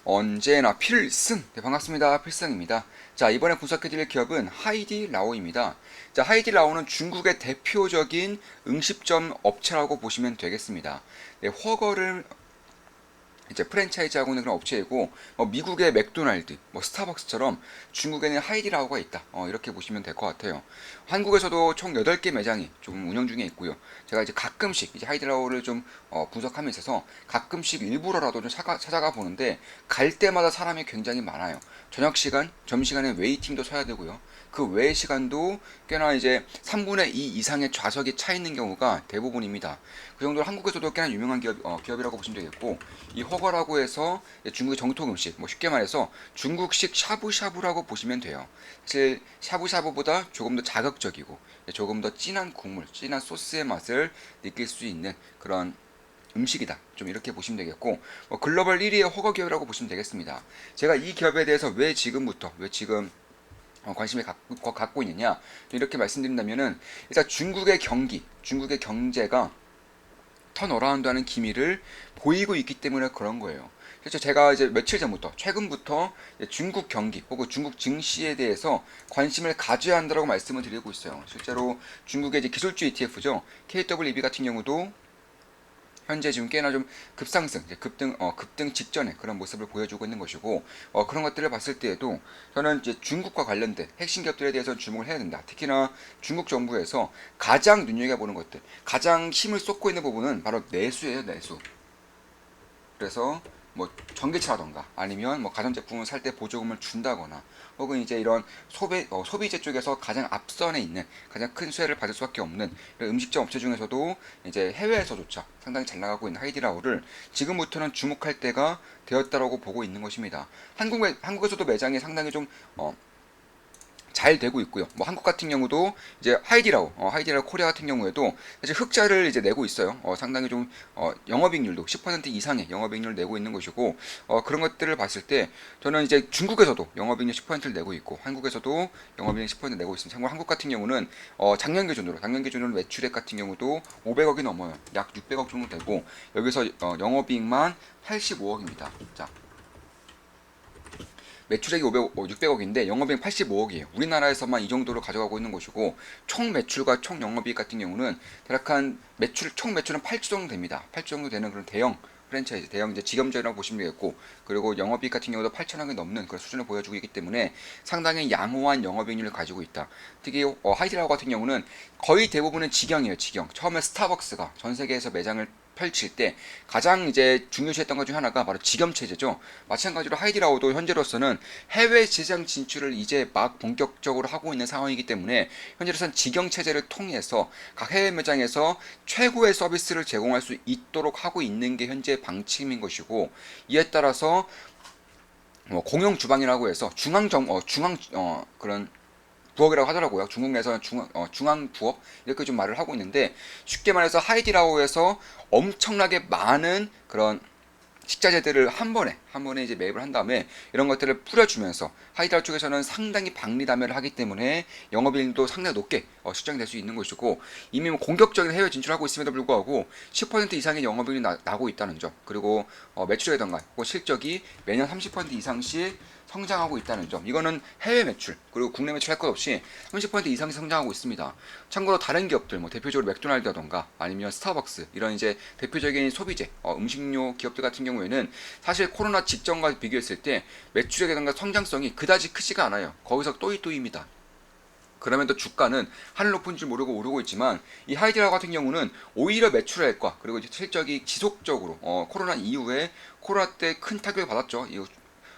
언제나 필승! 네, 반갑습니다. 필승입니다. 자, 이번에 분석해드릴 기업은 하이디라오입니다. 자, 하이디라오는 중국의 대표적인 음식점 업체라고 보시면 되겠습니다. 네, 허거를 이제 프랜차이즈하고 있는 그런 업체이고, 미국의 맥도날드, 스타벅스처럼 중국에는 하이디라오가 있다. 이렇게 보시면 될 것 같아요. 한국에서도 총 8개 매장이 좀 운영 중에 있고요. 제가 이제 가끔씩 이제 하이디라오를 좀 분석함에 있어서 가끔씩 일부러라도 좀 찾아가 보는데, 갈 때마다 사람이 굉장히 많아요. 저녁 시간, 점심시간에 웨이팅도 서야 되고요. 그 외의 시간도 꽤나 이제 3분의 2 이상의 좌석이 차 있는 경우가 대부분입니다. 그 정도로 한국에서도 꽤나 유명한 기업이라고 보시면 되겠고, 이 허거라고 해서 중국의 정통 음식, 쉽게 말해서 중국식 샤브샤브라고 보시면 돼요. 사실 샤브샤브보다 조금 더 자극적이고 조금 더 진한 국물, 진한 소스의 맛을 느낄 수 있는 그런 음식이다. 좀 이렇게 보시면 되겠고, 글로벌 1위의 허거 기업이라고 보시면 되겠습니다. 제가 이 기업에 대해서 왜 지금 관심을 갖고 있느냐 이렇게 말씀드린다면은, 일단 중국의 경제가 턴어라운드하는 기미를 보이고 있기 때문에 그런 거예요. 그래서 제가 이제 최근부터 중국 경기 혹은 중국 증시에 대해서 관심을 가져야 한다고 말씀을 드리고 있어요. 실제로 중국의 이제 기술주 ETF죠. KWB 같은 경우도 현재 지금 꽤나 좀 급상승, 급등 직전에 그런 모습을 보여주고 있는 것이고, 그런 것들을 봤을 때에도 저는 이제 중국과 관련된 핵심 기업들에 대해서 주목을 해야 된다. 특히나 중국 정부에서 가장 눈여겨보는 것들, 가장 힘을 쏟고 있는 부분은 바로 내수예요, 내수. 그래서 전기차라던가 아니면 가전제품을 살 때 보조금을 준다거나 혹은 이제 이런 소비재 쪽에서 가장 앞선에 있는 가장 큰 수혜를 받을 수밖에 없는 이런 음식점 업체 중에서도 이제 해외에서조차 상당히 잘 나가고 있는 하이디라오를 지금부터는 주목할 때가 되었다라고 보고 있는 것입니다. 한국에서도 매장이 상당히 좀 잘 되고 있고요. 한국 같은 경우도 이제 하이디라오 코리아 같은 경우에도 이제 흑자를 이제 내고 있어요. 상당히 좀 영업이익률도 10% 이상의 영업이익률을 내고 있는 것이고, 그런 것들을 봤을 때 저는 이제 중국에서도 영업이익률 10%를 내고 있고 한국에서도 영업이익률 10% 내고 있습니다. 참고로 한국 같은 경우는 작년 기준으로 매출액 같은 경우도 500억이 넘어요. 약 600억 정도 되고 여기서 영업이익만 85억입니다. 자, 매출액이 600억인데 영업이익 85억이에요. 우리나라에서만 이 정도로 가져가고 있는 것이고, 총 매출과 총 영업이익 같은 경우는 대략 총 매출은 8조 정도 됩니다. 8조 정도 되는 그런 대형 프랜차이즈, 대형 이제 직영점이라고 보시면 되겠고, 그리고 영업이익 같은 경우도 8천억이 넘는 그런 수준을 보여주고 있기 때문에 상당히 양호한 영업이익률을 가지고 있다. 특히 하이디라고 같은 경우는 거의 대부분은 직영이에요, 직영. 처음에 스타벅스가 전 세계에서 매장을 펼칠 때 가장 이제 중요시했던 것 중 하나가 바로 직영 체제죠. 마찬가지로 하이디라오도 현재로서는 해외 시장 진출을 이제 막 본격적으로 하고 있는 상황이기 때문에 현재로서는 직영 체제를 통해서 각 해외 매장에서 최고의 서비스를 제공할 수 있도록 하고 있는 게 현재 방침인 것이고, 이에 따라서 공영 주방이라고 해서 중앙 그런 부엌이라고 하더라고요. 중국 내에서는 중앙 부엌 이렇게 좀 말을 하고 있는데, 쉽게 말해서 하이디라오에서 엄청나게 많은 그런 식자재들을 한 번에 이제 매입을 한 다음에 이런 것들을 뿌려주면서 하이드라 쪽에서는 상당히 박리담회를 하기 때문에 영업이익도 상당히 높게 측정이 될 수 있는 것이고, 이미 공격적인 해외 진출하고 있음에도 불구하고 10% 이상의 영업이익이 나고 있다는 점, 그리고 매출이라던가 혹은 실적이 매년 30% 이상씩 성장하고 있다는 점, 이거는 해외 매출 그리고 국내 매출 할 것 없이 30% 이상이 성장하고 있습니다. 참고로 다른 기업들 대표적으로 맥도날드라던가 아니면 스타벅스 이런 이제 대표적인 소비재 음식료 기업들 같은 경우에는 사실 코로나 직전과 비교했을 때 매출액이라던가 성장성이 그다지 크지가 않아요. 거기서 또이또이입니다. 그러면 또 주가는 하늘 높은 줄 모르고 오르고 있지만, 이 하이디라 같은 경우는 오히려 매출액과 그리고 실적이 지속적으로 코로나 이후에 코로나 때 큰 타격을 받았죠.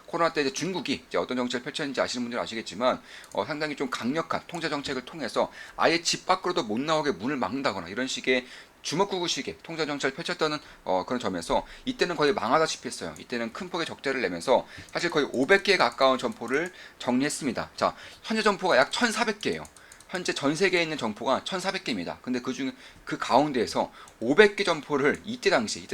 코로나 때 이제 중국이 이제 어떤 정책을 펼쳤는지 아시는 분들은 아시겠지만, 상당히 좀 강력한 통제 정책을 통해서 아예 집 밖으로도 못 나오게 문을 막는다거나 이런 식의 주먹구구식의 통제 정책을 펼쳤다는 그런 점에서 이때는 거의 망하다시피 했어요. 이때는 큰 폭의 적자를 내면서 사실 거의 500개에 가까운 점포를 정리했습니다. 자, 현재 점포가 약 1,400개예요. 현재 전 세계에 있는 점포가 1,400개입니다. 근데 그중 그 가운데에서 500개 점포를 이때 당시에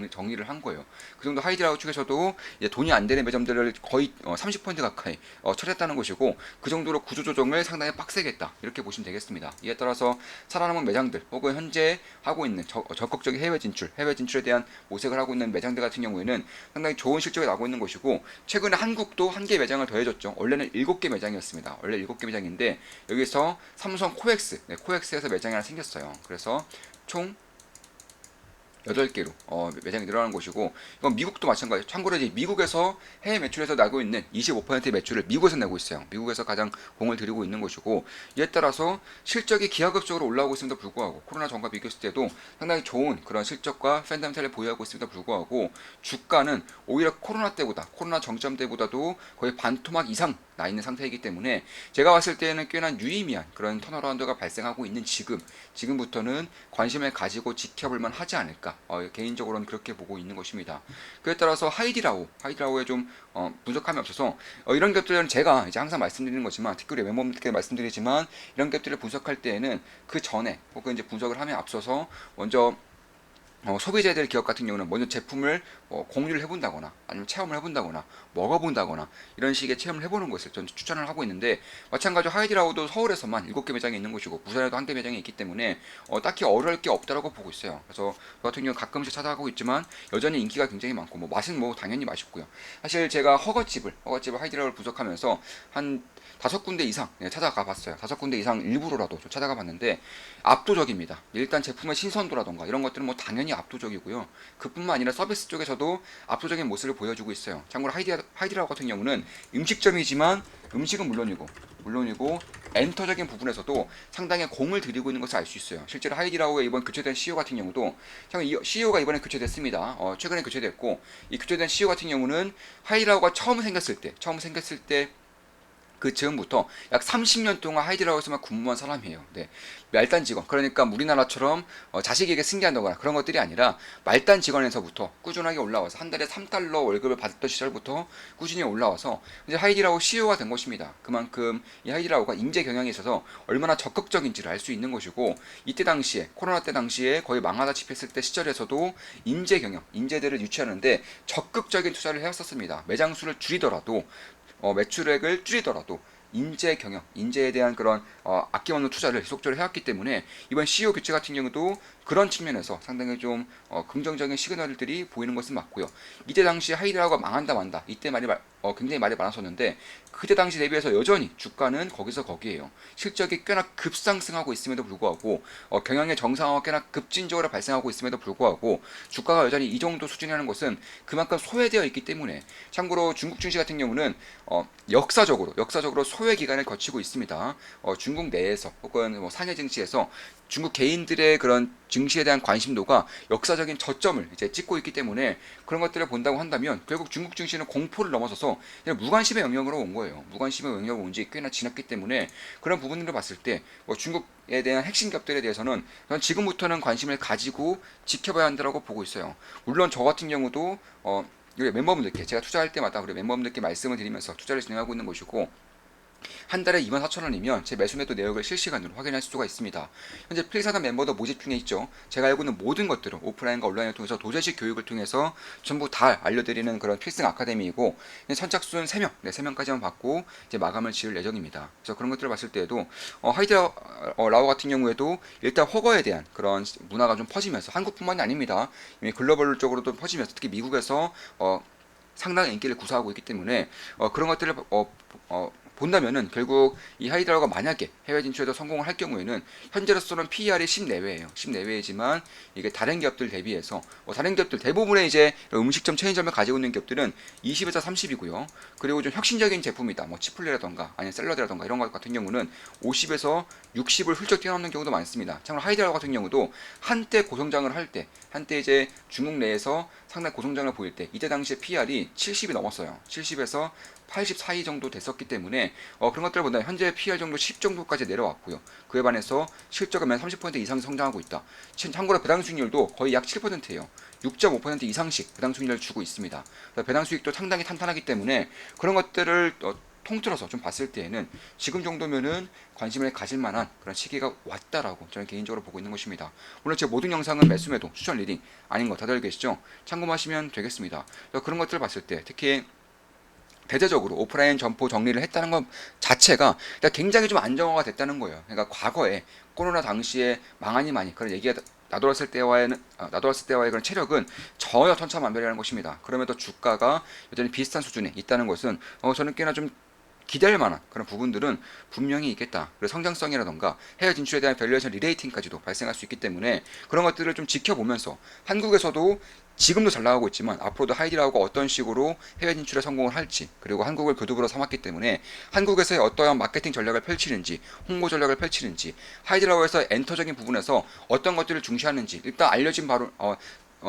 정리를 한 거예요. 그 정도 하이디라우 측에서도 이제 돈이 안 되는 매점들을 거의 30% 가까이 처리했다는 것이고, 그 정도로 구조 조정을 상당히 빡세게 했다, 이렇게 보시면 되겠습니다. 이에 따라서 살아남은 매장들 혹은 현재 하고 있는 적극적인 해외 진출에 대한 모색을 하고 있는 매장들 같은 경우에는 상당히 좋은 실적이 나고 있는 것이고, 최근에 한국도 한 개 매장을 더해줬죠. 원래는 7개 매장이었습니다. 원래 7개 매장인데 여기서 삼성 코엑스, 코엑스에서 매장이 하나 생겼어요. 그래서 총 8개로 매장이 늘어나는 곳이고, 이건 미국도 마찬가지. 참고로 이제 미국에서 해외 매출에서 나고 있는 25%의 매출을 미국에서 내고 있어요. 미국에서 가장 공을 들이고 있는 것이고, 이에 따라서 실적이 기하급수적으로 올라오고 있음에도 불구하고, 코로나 전과 비교했을 때도 상당히 좋은 그런 실적과 팬더멘탈을 보유하고 있음에도 불구하고, 주가는 오히려 코로나 정점 때보다도 거의 반토막 이상 나 있는 상태이기 때문에, 제가 봤을 때는 꽤나 유의미한 그런 턴어라운드가 발생하고 있는 지금부터는 관심을 가지고 지켜볼만 하지 않을까, 개인적으로는 그렇게 보고 있는 것입니다. 그에 따라서 하이디라오에 좀 분석함이 없어서, 이런 것들은 제가 이제 항상 말씀드리는 거지만, 특히 우리 멤버분들께 말씀드리지만, 이런 것들을 분석할 때에는 그 전에 혹은 이제 분석을 함에 앞서서 먼저 소비자들 기업 같은 경우는 먼저 제품을 공유를 해본다거나 아니면 체험을 해본다거나 먹어본다거나 이런 식의 체험을 해보는 것을 저는 추천을 하고 있는데, 마찬가지로 하이디라오도 서울에서만 7개 매장이 있는 곳이고 부산에도 1개 매장이 있기 때문에 딱히 어려울 게 없다라고 보고 있어요. 그래서 저 같은 경우는 가끔씩 찾아가고 있지만 여전히 인기가 굉장히 많고, 맛은 당연히 맛있고요. 사실 제가 허거집을 하이디라오를 분석하면서 한 5군데 이상 찾아가 봤어요. 5군데 이상 일부러라도 좀 찾아가 봤는데 압도적입니다. 일단 제품의 신선도라던가 이런 것들은 당연히 압도적이고요. 그뿐만 아니라 서비스 쪽에서도 압도적인 모습을 보여주고 있어요. 참고로 하이디라우 같은 경우는 음식점이지만 음식은 물론이고 엔터적인 부분에서도 상당히 공을 들이고 있는 것을 알 수 있어요. 실제로 하이디라우의 이번 교체된 CEO 같은 경우도, CEO가 이번에 교체됐습니다. 최근에 교체됐고, 이 교체된 CEO 같은 경우는 하이디라우가 처음 생겼을 때 그 즈음부터 약 30년 동안 하이디라우에서만 근무한 사람이에요. 네. 말단 직원, 그러니까 우리나라처럼 자식에게 승계한다거나 그런 것들이 아니라 말단 직원에서부터 꾸준하게 올라와서 한 달에 3달러 월급을 받았던 시절부터 꾸준히 올라와서 이제 하이디라우 CEO가 된 것입니다. 그만큼 이 하이디라우가 인재 경영에 있어서 얼마나 적극적인지를 알 수 있는 것이고, 이때 당시에 코로나 때 당시에 거의 망하다시피 했을 때 시절에서도 인재 경영, 인재들을 유치하는데 적극적인 투자를 해왔었습니다. 매장 수를 줄이더라도 매출액을 줄이더라도 인재 경영, 인재에 대한 그런 아낌없는 투자를 지속적으로 해왔기 때문에 이번 CEO 교체 같은 경우도 그런 측면에서 상당히 좀 긍정적인 시그널들이 보이는 것은 맞고요. 이때 당시 하이드라우가 망한다 만다, 이때 굉장히 말이 많았었는데, 그때 당시 대비해서 여전히 주가는 거기서 거기에요. 실적이 꽤나 급상승하고 있음에도 불구하고, 경영의 정상화가 꽤나 급진적으로 발생하고 있음에도 불구하고 주가가 여전히 이 정도 수준이라는 것은 그만큼 소외되어 있기 때문에, 참고로 중국 증시 같은 경우는 역사적으로 소외 기간을 거치고 있습니다. 중국 내에서 혹은 상해 증시에서 중국 개인들의 그런 증시에 대한 관심도가 역사적인 저점을 이제 찍고 있기 때문에, 그런 것들을 본다고 한다면 결국 중국 증시는 공포를 넘어서서 그냥 무관심의 영역으로 온 거예요. 무관심의 영역으로 온 지 꽤나 지났기 때문에, 그런 부분들을 봤을 때 중국에 대한 핵심 기업들에 대해서는 저는 지금부터는 관심을 가지고 지켜봐야 한다고 보고 있어요. 물론 저 같은 경우도 우리 멤버분들께 제가 투자할 때마다 우리 멤버분들께 말씀을 드리면서 투자를 진행하고 있는 것이고, 한 달에 24,000원이면 제 매수매도 내역을 실시간으로 확인할 수가 있습니다. 현재 필사단 멤버도 모집 중에 있죠. 제가 알고 있는 모든 것들을 오프라인과 온라인을 통해서 도제식 교육을 통해서 전부 다 알려드리는 그런 필승 아카데미이고, 선착순 3명, 3명까지만 받고 이제 마감을 지을 예정입니다. 그래서 그런 것들을 봤을 때에도 하이드라우 같은 경우에도 일단 허거에 대한 그런 문화가 좀 퍼지면서, 한국뿐만이 아닙니다. 이미 글로벌적으로도 퍼지면서 특히 미국에서 상당한 인기를 구사하고 있기 때문에 그런 것들을 본다면은 결국 이 하이드라우가 만약에 해외 진출에도 성공을 할 경우에는 현재로서는 PER이 10 내외예요. 10 내외이지만 이게 다른 기업들 대비해서 다른 기업들 대부분의 이제 음식점 체인점을 가지고 있는 기업들은 20에서 30이고요. 그리고 좀 혁신적인 제품이다. 치플레라던가 아니면 샐러드라던가 이런 것 같은 경우는 50에서 60을 훌쩍 뛰어넘는 경우도 많습니다. 참고로 하이드라우 같은 경우도 한때 고성장을 할 때, 한때 이제 중국 내에서 상당히 고성장을 보일 때, 이때 당시에 PER이 70이 넘었어요. 70에서 80 사이 정도 됐었기 때문에 그런 것들을 본다면 현재 PR 정도 10 정도까지 내려왔고요. 그에 반해서 실적은 30% 이상 성장하고 있다. 참고로 배당 수익률도 거의 약 7%예요. 6.5% 이상씩 배당 수익률을 주고 있습니다. 배당 수익도 상당히 탄탄하기 때문에 그런 것들을 통틀어서 좀 봤을 때에는 지금 정도면은 관심을 가질 만한 그런 시기가 왔다라고 저는 개인적으로 보고 있는 것입니다. 물론 제 모든 영상은 매수매도 추천 리딩 아닌 거 다들 알고 계시죠? 참고하시면 되겠습니다. 그런 것들을 봤을 때 특히 대대적으로 오프라인 점포 정리를 했다는 것 자체가 굉장히 좀 안정화가 됐다는 거예요. 그러니까 과거에 코로나 당시에 망하니 많이 그런 얘기가 나돌았을 때와의 그런 체력은 전혀 천차만별이라는 것입니다. 그럼에도 주가가 여전히 비슷한 수준에 있다는 것은 저는 꽤나 좀 기대할 만한 그런 부분들은 분명히 있겠다. 그리고 성장성이라던가 해외 진출에 대한 밸류에이션 리레이팅까지도 발생할 수 있기 때문에 그런 것들을 좀 지켜보면서 한국에서도 지금도 잘 나가고 있지만 앞으로도 하이디라우가 어떤 식으로 해외 진출에 성공을 할지 그리고 한국을 교두보로 삼았기 때문에 한국에서의 어떠한 마케팅 전략을 펼치는지 홍보 전략을 펼치는지 하이디라우에서 엔터적인 부분에서 어떤 것들을 중시하는지 일단 알려진 바로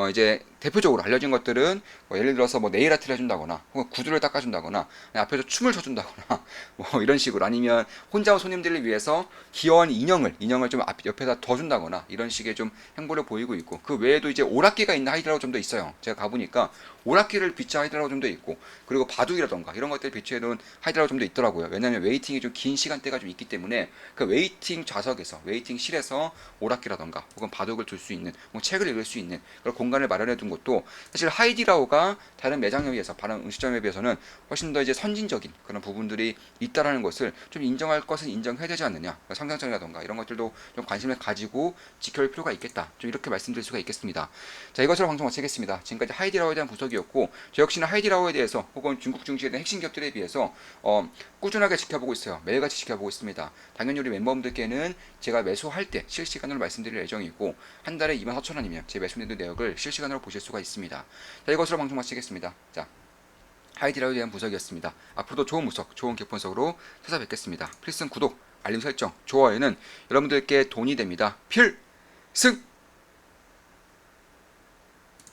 이제 대표적으로 알려진 것들은 예를 들어서 네일 아트를 해준다거나 혹은 구두를 닦아준다거나 앞에서 춤을 춰준다거나 이런 식으로 아니면 혼자 온 손님들을 위해서 귀여운 인형을 좀 옆에다 더 준다거나 이런 식의 좀 행보를 보이고 있고 그 외에도 이제 오락기가 있는 하이드라고 좀 더 있어요. 제가 가보니까 오락기를 비치한 하이드라고 좀 더 있고 그리고 바둑이라던가 이런 것들 비치해 놓은 하이드라고 좀 더 있더라고요. 왜냐하면 웨이팅이 좀 긴 시간대가 좀 있기 때문에 그 웨이팅 좌석에서 웨이팅실에서 오락기라던가 혹은 바둑을 둘 수 있는 책을 읽을 수 있는 그런 공간을 마련해 둔 것도 사실 하이디라오가 다른 매장에 비해서 다른 음식점에 비해서는 훨씬 더 이제 선진적인 그런 부분들이 있다라는 것을 좀 인정할 것은 인정해야 되지 않느냐. 성장성이라던가 이런 것들도 좀 관심을 가지고 지켜볼 필요가 있겠다. 좀 이렇게 말씀드릴 수가 있겠습니다. 자, 이것으로 방송 마치겠습니다. 지금까지 하이디라오에 대한 분석이었고 저 역시나 하이디라오에 대해서 혹은 중국 증시에 대한 핵심 기업들에 비해서 꾸준하게 지켜보고 있어요. 매일같이 지켜보고 있습니다. 당연히 우리 멤버분들께는 제가 매수할 때 실시간으로 말씀드릴 예정이고 한 달에 24,000원이면 제 매수 내역을 실시간으로 보실 수가 있습니다. 자, 이것으로 방송 마치겠습니다. 자, 하이디라우에 대한 분석이었습니다. 앞으로도 좋은 분석, 좋은 기업 분석으로 찾아뵙겠습니다. 필승 구독, 알림 설정, 좋아요는 여러분들께 돈이 됩니다. 필승!